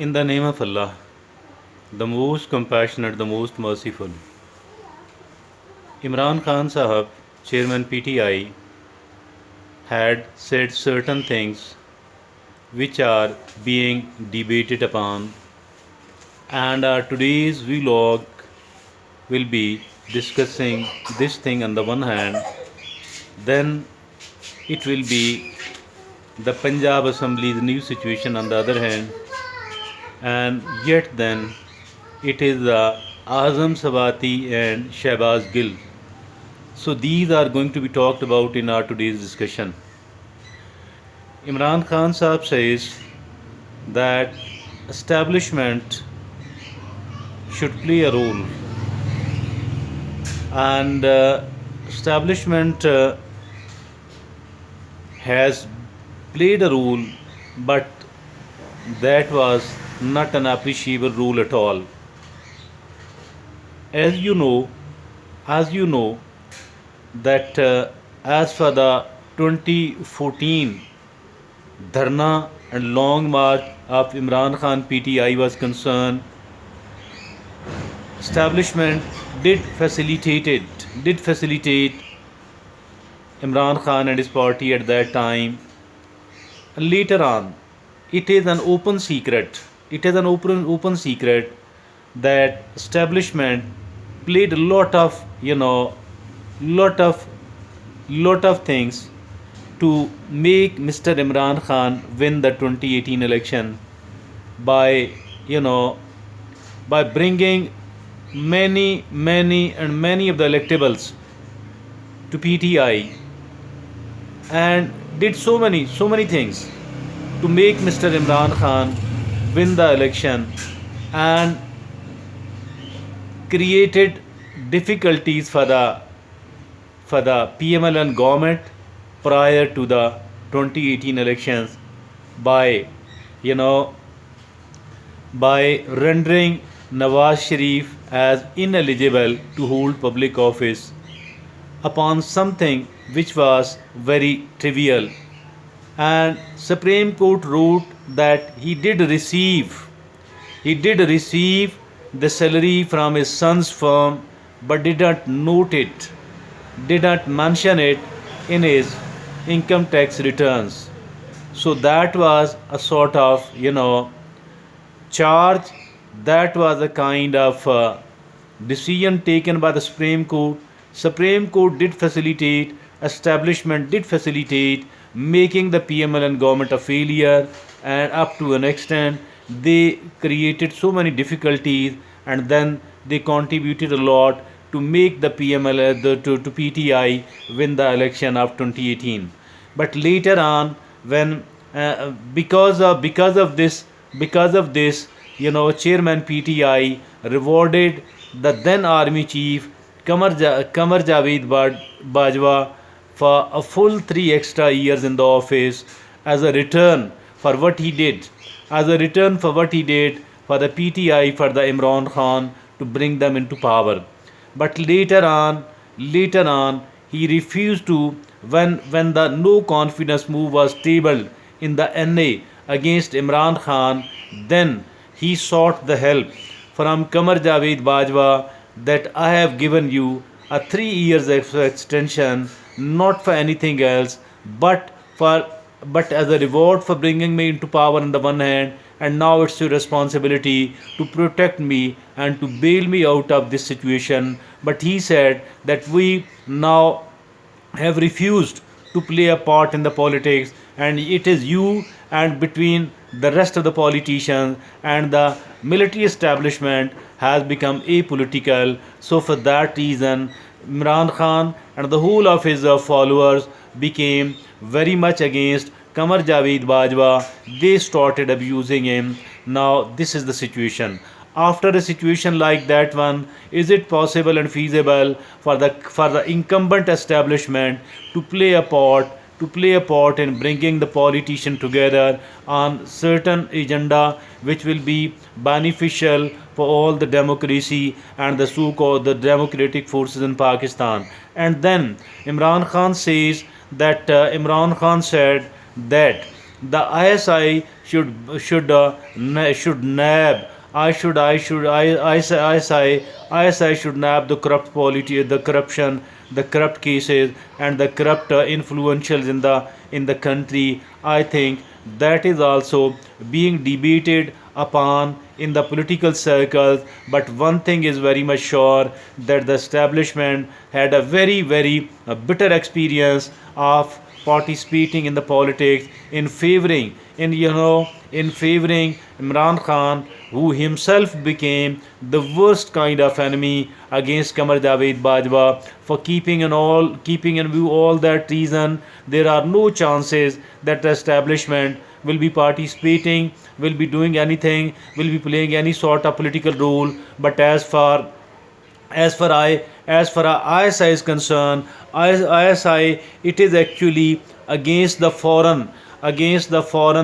In the name of Allah, the most compassionate, the most merciful. Imran Khan Sahab, Chairman PTI, had said certain things which are being debated upon, and our today's vlog will be discussing this thing on the one hand, then it will be the Punjab Assembly's new situation on the other hand, and yet then it is the Azam, Sawati and Shehbaz Gill. So these are going to be talked about in our today's discussion. Imran Khan Sahab says that establishment should play a role, and establishment has played a role, but that was not an appreciable role at all. As you know, that as for the 2014 Dharna and long march of Imran Khan PTI was concerned, establishment did facilitate Imran Khan and his party at that time. Later on, it is an open secret. Open secret that establishment played a lot of lot of things to make Mr. Imran Khan win the 2018 election by by bringing many of the electables to PTI, and did so many things to make Mr. Imran Khan win the election, and created difficulties for the PMLN government prior to the 2018 elections by by rendering Nawaz Sharif as ineligible to hold public office upon something which was very trivial. And Supreme Court wrote that he did receive the salary from his son's firm, but did not mention it in his income tax returns. So that was a sort of charge, that was a kind of decision taken by the Supreme Court. Supreme Court did facilitate, establishment did facilitate making the PMLN government a failure, and up to an extent they created so many difficulties, and then they contributed a lot to make the to PTI win the election of 2018. But later on, when because of this, Chairman PTI rewarded the then army chief Qamar Javed Bajwa for a full 3 extra years in the office as a return for what he did, for the PTI, for the Imran Khan, to bring them into power. But later on, he refused to, when the no confidence move was tabled in the NA against Imran Khan, then he sought the help from Qamar Javed Bajwa that I have given you a 3 years extension, not for anything else, but as a reward for bringing me into power on the one hand, and now it's your responsibility to protect me and to bail me out of this situation. But he said that we now have refused to play a part in the politics, and it is you, and between the rest of the politicians and the military establishment has become apolitical. So for that reason, Imran Khan and the whole of his followers became very much against Qamar Javed Bajwa. They started abusing him. Now this is the situation. After a situation like that one, is it possible and feasible for the incumbent establishment to play a part in bringing the politician together on certain agenda which will be beneficial for all the democracy and the so-called the democratic forces in Pakistan? And then Imran Khan said that the ISI should nab. ISI should nab the corrupt polity, the corruption, the corrupt cases, and the corrupt influentials in the country. I think that is also being debated upon in the political circles. But one thing is very much sure, that the establishment had a very bitter experience of participating in the politics, in favoring, in favoring Imran Khan, who himself became the worst kind of enemy against Kamar Javed Bajwa, for keeping in view all that reason. There are no chances that the establishment will be participating, will be doing anything, will be playing any sort of political role. But as far as ISI is concerned, ISI, it is actually against the foreign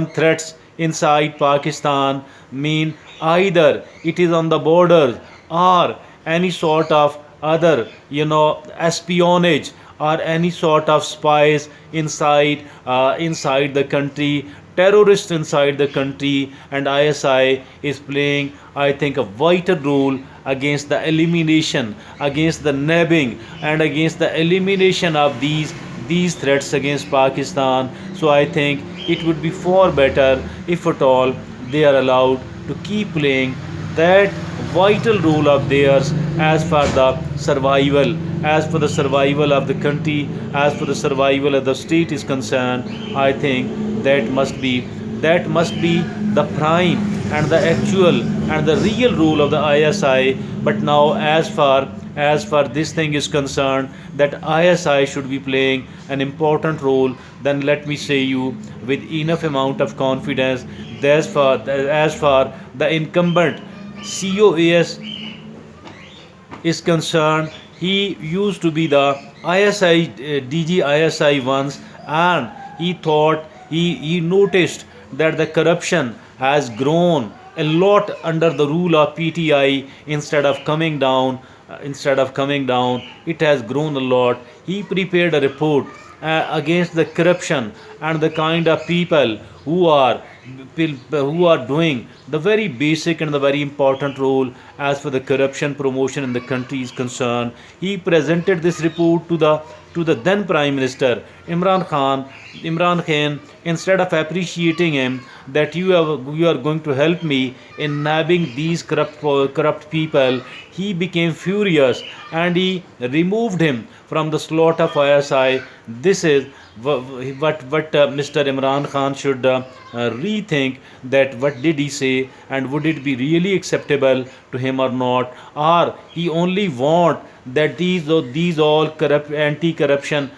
threats inside Pakistan. Mean, either it is on the borders, or any sort of other, espionage, or any sort of spies inside the country, terrorists inside the country. And ISI is playing, I think, a vital role against the elimination, against the nabbing, and against the elimination of these threats against Pakistan. So I think it would be far better if at all they are allowed to keep playing that vital role of theirs, as for the survival, as for the survival of the country, as for the survival of the state is concerned. I think that must be the prime, and the actual, and the real role of the ISI. But now, as far this thing is concerned, that ISI should be playing an important role, then let me say you with enough amount of confidence, as far the incumbent COAS is concerned, he used to be the ISI DG ISI once, and he noticed that the corruption has grown a lot under the rule of PTI. Instead of coming down, it has grown a lot. He prepared a report against the corruption, and the kind of people who are doing the very basic and the very important role as for the corruption promotion in the country is concerned. He presented this report to the then Prime Minister Imran Khan. Imran Khan, instead of appreciating him, that you are going to help me in nabbing these corrupt people, he became furious, and he removed him from the slot of ISI. This is what Mr. Imran Khan should rethink, that what did he say, and would it be really acceptable to him or not, or he only want that these all corrupt anti-corruption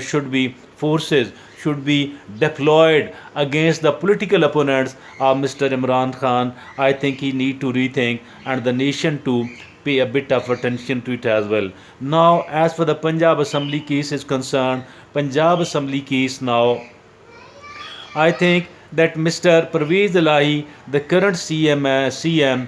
should be forces should be deployed against the political opponents of Mr. Imran Khan. I think he need to rethink, and the nation to pay a bit of attention to it as well. Now, as for the Punjab Assembly case is concerned, Punjab Assembly case now, I think that Mr. Pervez Elahi, the current CM,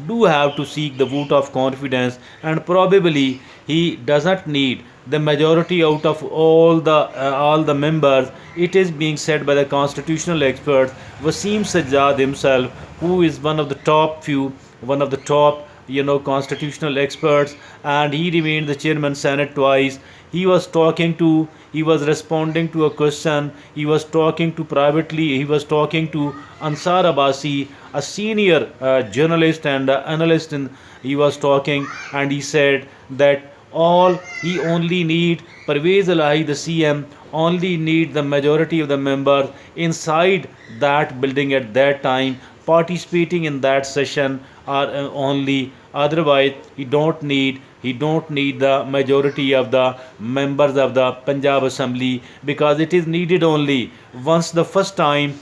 do have to seek the vote of confidence, and probably he doesn't need the majority out of all the members. It is being said by the constitutional experts Wasim Sajjad himself, who is one of the top constitutional experts, and he remained the chairman Senate twice. He was responding to a question. He was talking to privately. He was talking to Ansar Abbasi, a senior journalist and analyst. He was talking, and he said that all he only need Parvez Elahi, the CM, only need the majority of the members inside that building at that time participating in that session, or only. Otherwise, he don't need the majority of the members of the Punjab Assembly, because it is needed only once the first time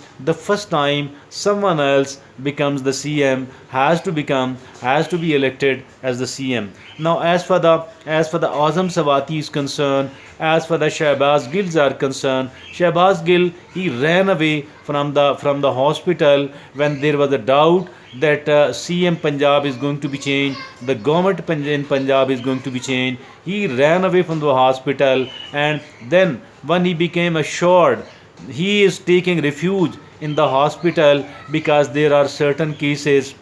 someone else becomes the CM, has to be elected as the CM. Now, as for the Azam Sawati is concerned, as for the Shahbaz Gills are concerned, Shahbaz Gill, he ran away from the hospital when there was a doubt that CM Punjab is going to be changed, the government in Punjab is going to be changed. He ran away from the hospital, and then when he became assured he is taking refuge in the hospital because there are certain cases.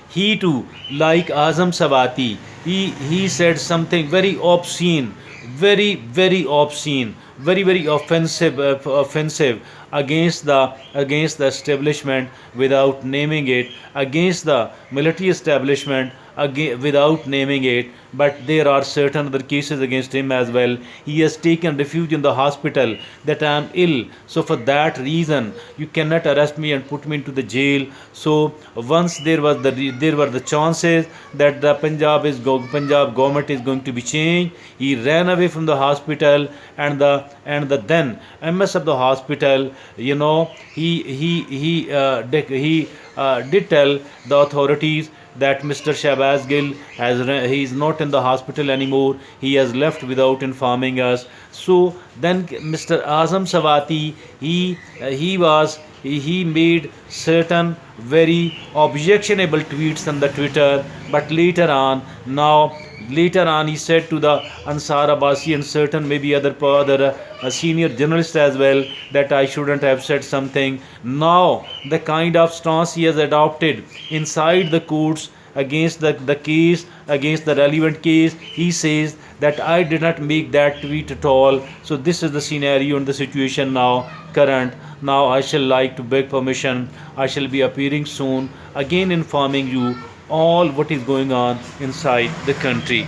He too, like Azam Sawati, he said something very obscene, very obscene, very offensive against the establishment without naming it, against the military establishment without naming it. But there are certain other cases against him as well. He has taken refuge in the hospital that I am ill, so for that reason you cannot arrest me and put me into the jail. So once there were the chances that the Punjab government is going to be changed, he ran away from the hospital. And the then MS of the hospital, he did tell the authorities that Mr. Shahbaz Gill he is not in the hospital anymore. He has left without informing us. So then Mr. Azam Sawati, he made certain very objectionable tweets on the Twitter. But later on he said to the Ansar Abbasi and certain maybe other senior journalists as well that I shouldn't have said something. Now the kind of stance he has adopted inside the courts against the case, against the relevant case, he says that I did not make that tweet at all. So this is the scenario and the situation now current. Now I shall like to beg permission. I shall be appearing soon, again informing you all what is going on inside the country.